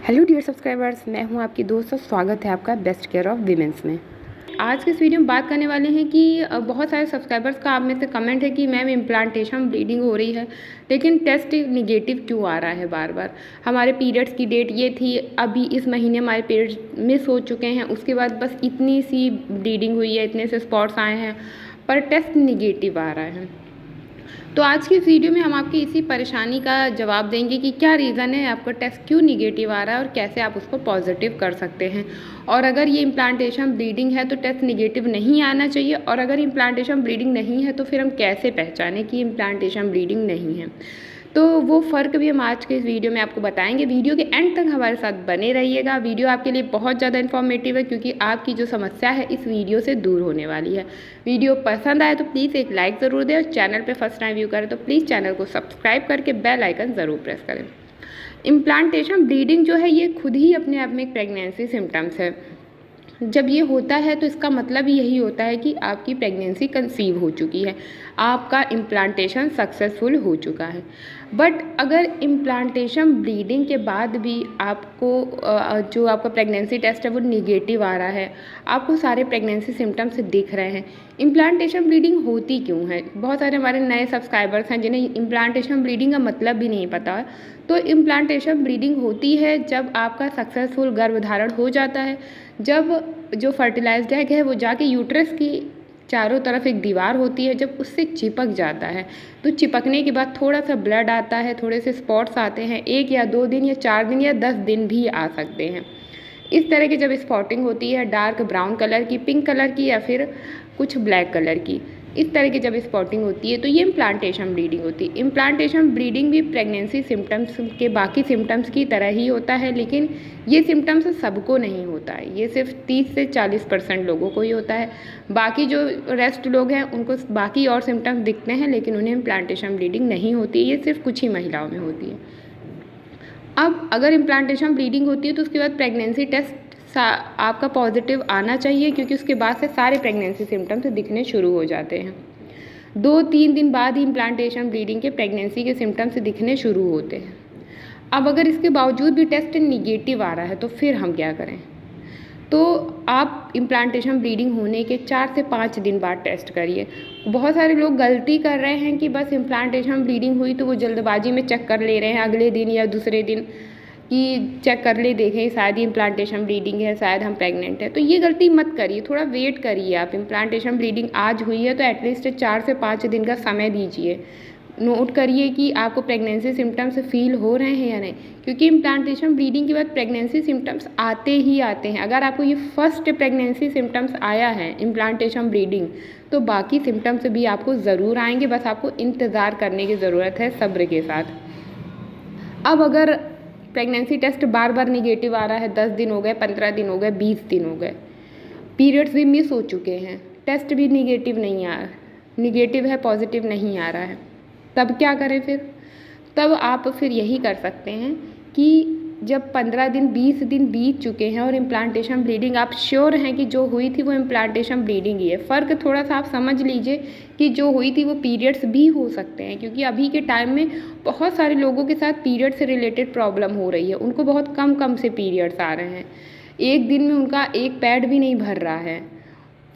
Hello dear subscribers, मैं हूं आपकी दोस्त और स्वागत है आपका बेस्ट केयर ऑफ वीमेंस में। आज के इस वीडियो में बात करने वाले हैं कि बहुत सारे सब्सक्राइबर्स का आप में से कमेंट है कि मैम इम्प्लांटेशन ब्लीडिंग हो रही है लेकिन टेस्ट निगेटिव क्यों आ रहा है बार बार। हमारे पीरियड्स की डेट ये थी, अभी इस महीने हमारे पीरियड्स मिस हो चुके हैं, उसके बाद बस इतनी सी ब्लीडिंग हुई है, इतने से स्पॉट्स आए हैं पर टेस्ट निगेटिव आ रहा है। तो आज की इस वीडियो में हम आपकी इसी परेशानी का जवाब देंगे कि क्या रीज़न है, आपका टेस्ट क्यों निगेटिव आ रहा है और कैसे आप उसको पॉजिटिव कर सकते हैं। और अगर ये इम्प्लांटेशन ब्लीडिंग है तो टेस्ट निगेटिव नहीं आना चाहिए, और अगर इम्प्लांटेशन ब्लीडिंग नहीं है तो फिर हम कैसे पहचानें कि इम्प्लांटेशन ब्लीडिंग नहीं है। तो वो फ़र्क भी हम आज के इस वीडियो में आपको बताएंगे। वीडियो के एंड तक हमारे साथ बने रहिएगा। वीडियो आपके लिए बहुत ज़्यादा इन्फॉर्मेटिव है क्योंकि आपकी जो समस्या है इस वीडियो से दूर होने वाली है। वीडियो पसंद आए तो प्लीज़ एक लाइक ज़रूर दें, और चैनल पे फर्स्ट टाइम व्यू करें तो प्लीज़ चैनल को सब्सक्राइब करके बेल आइकन ज़रूर प्रेस करें। इम्प्लांटेशन ब्लीडिंग जो है ये खुद ही अपने आप में एक प्रेगनेंसी सिम्टम्स है। जब ये होता है तो इसका मतलब यही होता है कि आपकी प्रेगनेंसी कंसीव हो चुकी है, आपका इम्प्लांटेशन सक्सेसफुल हो चुका है। बट अगर इम्प्लांटेशन ब्लीडिंग के बाद भी आपको जो आपका प्रेगनेंसी टेस्ट है वो निगेटिव आ रहा है, आपको सारे प्रेगनेंसी सिम्टम्स दिख रहे हैं, इम्प्लांटेशन ब्लीडिंग होती क्यों है। बहुत सारे हमारे नए सब्सक्राइबर्स हैं जिन्हें इम्प्लांटेशन ब्लीडिंग का मतलब भी नहीं पता है। तो इम्प्लांटेशन ब्लीडिंग होती है जब आपका सक्सेसफुल गर्भधारण हो जाता है, जब जो फर्टिलाइज्ड एग है वो जाके यूट्रस की चारों तरफ एक दीवार होती है, जब उससे चिपक जाता है तो चिपकने के बाद थोड़ा सा ब्लड आता है, थोड़े से स्पॉट्स आते हैं, 1 या 2 दिन या 4 दिन या 10 दिन भी आ सकते हैं। इस तरह की जब स्पॉटिंग होती है डार्क ब्राउन कलर की, पिंक कलर की या फिर कुछ ब्लैक कलर की, इस तरह की जब स्पॉटिंग होती है तो ये इम्प्लांटेशन ब्लीडिंग होती है। इम्प्लांटेशन ब्लीडिंग भी प्रेगनेंसी सिम्टम्स के बाकी सिम्टम्स की तरह ही होता है, लेकिन ये सिम्टम्स सबको नहीं होता है, ये सिर्फ 30 से 40% लोगों को ही होता है। बाकी जो रेस्ट लोग हैं उनको बाकी और सिम्टम्स दिखते हैं लेकिन उन्हें इम्प्लांटेशन ब्लीडिंग नहीं होती, ये सिर्फ कुछ ही महिलाओं में होती है। अब अगर इम्प्लांटेशन ब्लीडिंग होती है तो उसके बाद प्रेगनेंसी टेस्ट आपका पॉजिटिव आना चाहिए, क्योंकि उसके बाद से सारे प्रेगनेंसी सिम्टम्स दिखने शुरू हो जाते हैं। 2-3 दिन बाद ही इम्प्लांटेशन ब्लीडिंग के प्रेगनेंसी के सिम्टम्स दिखने शुरू होते हैं। अब अगर इसके बावजूद भी टेस्ट निगेटिव आ रहा है तो फिर हम क्या करें। तो आप इम्प्लांटेशन ब्लीडिंग होने के 4 से 5 दिन बाद टेस्ट करिए। बहुत सारे लोग गलती कर रहे हैं कि बस इम्प्लांटेशन ब्लीडिंग हुई तो वो जल्दबाजी में चेक कर ले रहे हैं अगले दिन या दूसरे दिन कि चेक कर ले, देखें शायद ही इम्प्लांटेशन ब्लीडिंग है, शायद हम प्रेग्नेंट है। तो ये गलती मत करिए, थोड़ा वेट करिए। आप इम्प्लांटेशन ब्लीडिंग आज हुई है तो एटलीस्ट 4 से 5 दिन का समय दीजिए, नोट करिए कि आपको प्रेगनेंसी सिम्टम्स फील हो रहे हैं या नहीं, क्योंकि इम्प्लांटेशन ब्लीडिंग के बाद प्रेगनेंसी सिम्टम्स आते ही आते हैं। अगर आपको ये फर्स्ट प्रेगनेंसी सिम्टम्स आया है इम्प्लांटेशन ब्लीडिंग तो बाकी सिम्टम्स भी आपको ज़रूर आएंगे, बस आपको इंतज़ार करने की ज़रूरत है सब्र के साथ। अब अगर प्रेगनेंसी टेस्ट बार बार निगेटिव आ रहा है, 10 दिन हो गए, 15 दिन हो गए, 20 दिन हो गए, पीरियड्स भी मिस हो चुके हैं, टेस्ट भी निगेटिव नहीं आ रहा, निगेटिव है पॉजिटिव नहीं आ रहा है, तब क्या करें फिर। तब आप फिर यही कर सकते हैं कि जब 15 दिन 20 दिन बीत चुके हैं और इम्प्लांटेशन ब्लीडिंग आप श्योर हैं कि जो हुई थी वो इम्प्लांटेशन ब्लीडिंग ही है, फ़र्क थोड़ा सा आप समझ लीजिए कि जो हुई थी वो पीरियड्स भी हो सकते हैं, क्योंकि अभी के टाइम में बहुत सारे लोगों के साथ पीरियड से रिलेटेड प्रॉब्लम हो रही है। उनको बहुत कम कम से पीरियड्स आ रहे हैं, एक दिन में उनका एक पैड भी नहीं भर रहा है,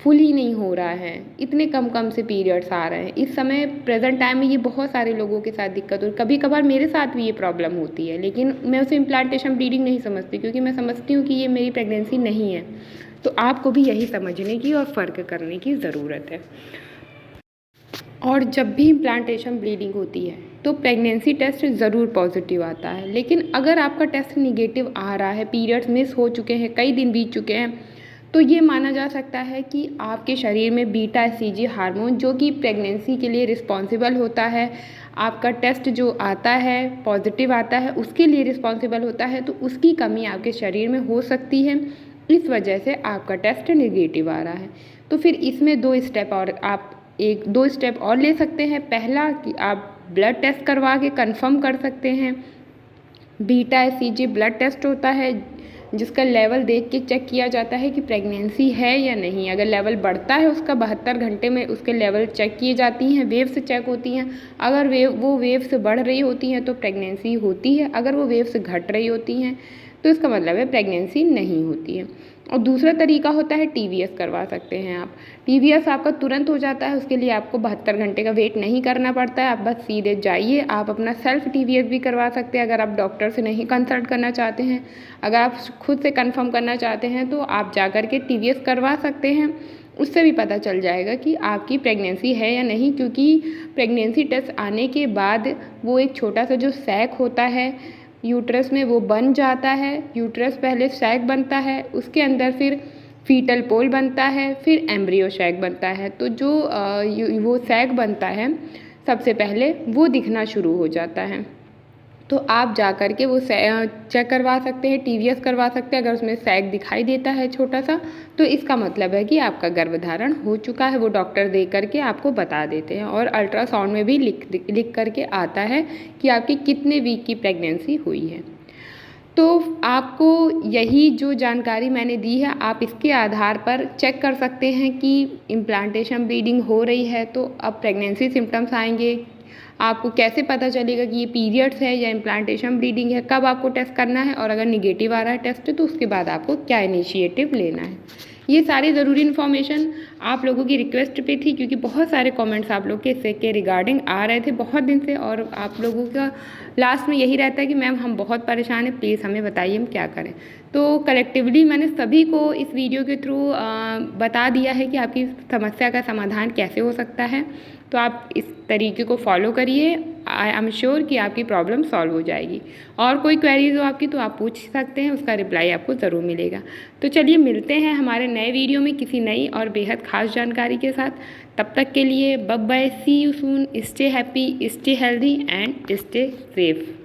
फुल ही नहीं हो रहा है, इतने कम कम से पीरियड्स आ रहे हैं। इस समय प्रेजेंट टाइम में ये बहुत सारे लोगों के साथ दिक्कत हो, कभी कभार मेरे साथ भी ये प्रॉब्लम होती है, लेकिन मैं उसे इम्प्लांटेशन ब्लीडिंग नहीं समझती क्योंकि मैं समझती हूँ कि ये मेरी प्रेगनेंसी नहीं है। तो आपको भी यही समझने की और फ़र्क करने की ज़रूरत है। और जब भी इम्प्लांटेशन ब्लीडिंग होती है तो प्रेगनेंसी टेस्ट ज़रूर पॉजिटिव आता है, लेकिन अगर आपका टेस्ट निगेटिव आ रहा है, पीरियड्स मिस हो चुके हैं, कई दिन बीत चुके हैं, तो ये माना जा सकता है कि आपके शरीर में बीटा एसीजी हार्मोन, जो कि प्रेगनेंसी के लिए रिस्पॉन्सिबल होता है, आपका टेस्ट जो आता है पॉजिटिव आता है उसके लिए रिस्पॉन्सिबल होता है, तो उसकी कमी आपके शरीर में हो सकती है, इस वजह से आपका टेस्ट निगेटिव आ रहा है। तो फिर इसमें 2 स्टेप और आप 1-2 स्टेप और ले सकते हैं। पहला कि आप ब्लड टेस्ट करवा के कंफर्म कर सकते हैं। बीटा एसीजी ब्लड टेस्ट होता है जिसका लेवल देख के चेक किया जाता है कि प्रेगनेंसी है या नहीं। अगर लेवल बढ़ता है उसका 72 घंटे में उसके लेवल चेक किए जाती हैं, वेव्स चेक होती हैं। अगर वो वेव्स बढ़ रही होती हैं तो प्रेगनेंसी होती है, अगर वो वेव्स घट रही होती हैं तो इसका मतलब है प्रेगनेंसी नहीं होती है। और दूसरा तरीका होता है TVS करवा सकते हैं आप। TVS आपका तुरंत हो जाता है, उसके लिए आपको 72 घंटे का वेट नहीं करना पड़ता है, आप बस सीधे जाइए। आप अपना सेल्फ TVS भी करवा सकते हैं अगर आप डॉक्टर से नहीं कंसल्ट करना चाहते हैं। अगर आप खुद से कंफर्म करना चाहते हैं तो आप जा कर के TVS करवा सकते हैं। उससे भी पता चल जाएगा कि आपकी प्रेगनेंसी है या नहीं, क्योंकि प्रेगनेंसी टेस्ट आने के बाद वो एक छोटा सा जो सैक होता है यूट्रस में वो बन जाता है। यूट्रस पहले सैक बनता है, उसके अंदर फिर फीटल पोल बनता है, फिर एम्ब्रियो सैक बनता है। तो जो वो सैक बनता है सबसे पहले वो दिखना शुरू हो जाता है। तो आप जा कर के वो चेक करवा सकते हैं, TVS करवा सकते हैं। अगर उसमें सैक दिखाई देता है छोटा सा तो इसका मतलब है कि आपका गर्भधारण हो चुका है। वो डॉक्टर देख करके आपको बता देते हैं और अल्ट्रासाउंड में भी लिख करके आता है कि आपकी कितने वीक की प्रेगनेंसी हुई है। तो आपको यही जो जानकारी मैंने दी है, आप इसके आधार पर चेक कर सकते हैं कि इम्प्लांटेशन ब्लीडिंग हो रही है। तो अब प्रेगनेंसी सिम्टम्स आएंगे, आपको कैसे पता चलेगा कि ये पीरियड्स है या इम्प्लांटेशन ब्लीडिंग है, कब आपको टेस्ट करना है, और अगर निगेटिव आ रहा है टेस्ट तो उसके बाद आपको क्या इनिशिएटिव लेना है। ये सारी ज़रूरी इन्फॉर्मेशन आप लोगों की रिक्वेस्ट पे थी, क्योंकि बहुत सारे कमेंट्स आप लोग के इससे के रिगार्डिंग आ रहे थे बहुत दिन से, और आप लोगों का लास्ट में यही रहता है कि मैम हम बहुत परेशान हैं, प्लीज़ हमें बताइए हम क्या करें। तो कलेक्टिवली मैंने सभी को इस वीडियो के थ्रू बता दिया है कि आपकी समस्या का समाधान कैसे हो सकता है। तो आप इस तरीके को फॉलो करिए, आई एम श्योर कि आपकी प्रॉब्लम सॉल्व हो जाएगी। और कोई क्वेरीज हो आपकी तो आप पूछ सकते हैं, उसका रिप्लाई आपको ज़रूर मिलेगा। तो चलिए मिलते हैं हमारे नए वीडियो में किसी नई और बेहद खास जानकारी के साथ। तब तक के लिए bye bye, see you soon, stay happy, stay healthy and stay safe.